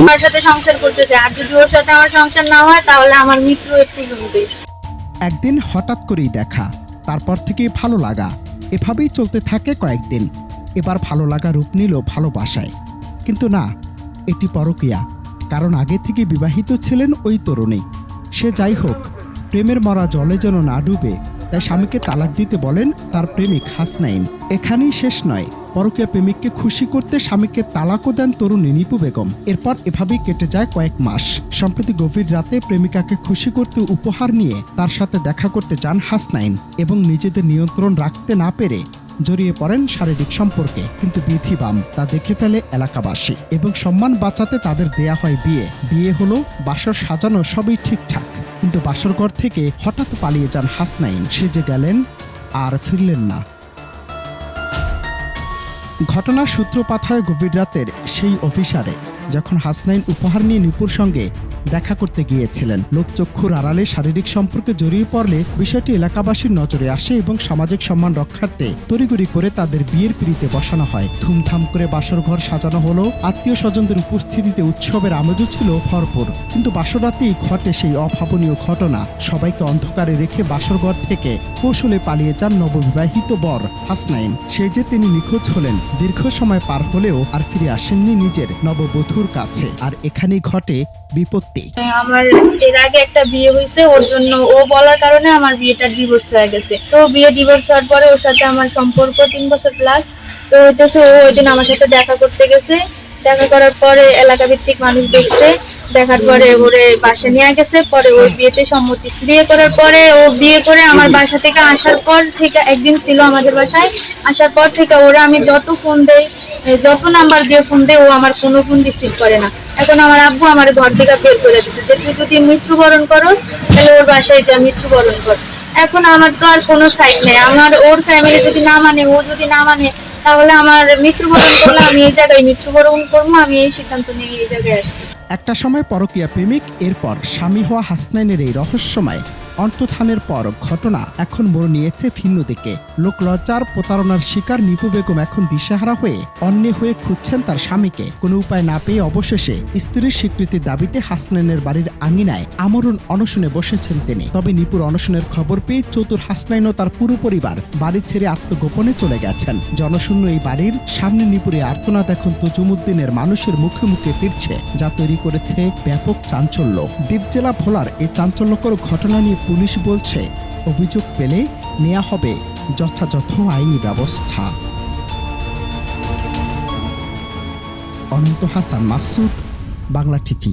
আমার সাথে সংসার করতে চাই, আর যদি ওর সাথে আমার সংসার না হয় তাহলে আমার মৃত্যু একটু জমবে। একদিন হঠাৎ করেই দেখা, তারপর থেকেই ভালো লাগা, এভাবেই চলতে থাকে কয়েকদিন। এবার ভালো লাগা রূপ নিল ভালোবাসায়। কিন্তু না, এটি পরকীয়া, কারণ আগে থেকে বিবাহিত ছিলেন ওই তরুণী। সে যাই হোক, প্রেমের মরা জলে যেন না ডুবে, তাই স্বামীকে তালাক দিতে বলেন তার প্রেমিক হাসনাইন। এখানেই শেষ নয়, পরকীয়া প্রেমিককে খুশি করতে স্বামীকে তালাকও দেন তরুণী নিপু বেগম। এরপর এভাবেই কেটে যায় কয়েক মাস। সম্প্রতি গভীর রাতে প্রেমিকাকে খুশি করতে উপহার নিয়ে তার সাথে দেখা করতে যান হাসনাইন এবং নিজেদের নিয়ন্ত্রণ রাখতে না পেরে জড়িয়ে পড়েন শারীরিক সম্পর্কে। কিন্তু বিধি বাম, তা দেখে ফেলে এলাকাবাসী এবং সম্মান বাঁচাতে তাদের দেয়া হয় বিয়ে। বিয়ে হলো, বাসর সাজানো, সবই ঠিকঠাক। কিন্তু বাসরঘর থেকে হঠাৎ পালিয়ে যান হাসনাইন। সে যে গেলেন আর ফিরলেন না। ঘটনার সূত্রপাত হয় গভীর রাতের সেই অফিসারে, যখন হাসনাইন উপহার নিয়ে নিপুর সঙ্গে দেখা করতে গিয়েছিলেন। লোকচক্ষুর আড়ালে শারীরিক সম্পর্কে জড়িয়ে পড়লে বিষয়টি এলাকাবাসীর নজরে আসে এবং সামাজিক সম্মান রক্ষার্থে তড়িঘড়ি করে তাদের বিয়ের পিঁড়িতে বসানো হয়। ধুমধাম করে বাসর ঘর সাজানো হলো, আত্মীয় স্বজনদের উপস্থিতিতে উৎসবের আমেজও ছিল ভরপুর। কিন্তু বাসরাতেই ঘটে সেই অভাবনীয় ঘটনা। সবাইকে অন্ধকারে রেখে বাসরঘর থেকে কৌশলে পালিয়ে যান নববিবাহিত বর হাসনাইন। সে যে তিনি নিখোঁজ হলেন, দীর্ঘ সময় পার হলেও আর ফিরে আসেননি নিজের নববধূর কাছে। আর এখানেই ঘটে বিপত্তি। আমার এর আগে একটা বিয়ে হয়েছে, ওর জন্য ও বলার কারণে আমার বিয়েটা ডিভোর্স হয়ে গেছে। তো বিয়ে ডিভোর্স হওয়ার পরে ওর সাথে আমার সম্পর্ক 3 বছর প্লাস। তো হইতেছে ও ওই দিন আমার সাথে দেখা করতে গেছে। দেখা করার পরে এলাকা ভিত্তিক মানুষ দেখছে, দেখার পরে ওরে বাসা নিয়ে গেছে। পরে ওই বিয়েতে সম্মতি। বিয়ে করার পরে ও বিয়ে করে আমার বাসা থেকে আসার পর থেকে একদিন ছিল আমাদের বাসায়। আসার পর থেকে ওরা আমি যত ফোন দেই, যত নাম্বার দিয়ে ফোন দেয়, ও আমার কোনো ফোন রিসিভ করে না। এখন আমার আব্বু আমার ঘর থেকে বের করে দিচ্ছে যে তুই যদি মৃত্যুবরণ করো তাহলে ওর বাসায় যা মৃত্যুবরণ কর। এখন আমার তো আর কোনো সাইড নেই। আমার ওর ফ্যামিলি যদি না মানে, ও যদি না মানে, তাহলে আমার মৃত্যুবরণ করলে আমি এই জায়গায় মৃত্যুবরণ করবো। আমি এই সিদ্ধান্ত নিয়ে এই জায়গায় আসছি। একটা সময় পরকীয়া প্রেমিক, এরপর স্বামী হওয়া হাসনাইনের এই রহস্যময় অন্তর্ধানের পর ঘটনা এখন মোড় নিয়েছে ভিন্ন দিকে। লোকলজ্জার প্রতারণার শিকার নিপু বেগম এখন দিশেহারা হয়ে অন্যে হয়ে খুঁজছেন তার স্বামীকে। কোনো উপায় না পেয়ে অবশেষে স্ত্রীর স্বীকৃতির দাবিতে হাসনাইনের বাড়ির আঙিনায় আমরণ অনশনে বসেছেন তিনি। তবে নিপুর অনশনের খবর পেয়ে চতুর হাসনাইন ও তার পুরো পরিবার বাড়ি ছেড়ে আত্মগোপনে চলে গেছেন। জনশূন্য এই বাড়ির সামনে নিপুরে আর্তনাদ এখন তজুমুদ্দিনের মানুষের মুখে মুখে ফিরছে, যা তৈরি করেছে ব্যাপক চাঞ্চল্য। দ্বীপ জেলা ভোলার এই চাঞ্চল্যকর ঘটনা নিয়ে পুলিশ বলছে, অভিযোগ পেলে নেওয়া হবে যথাযথ আইনি ব্যবস্থা। অনন্ত হাসান মাসুদ, বাংলা টিভি।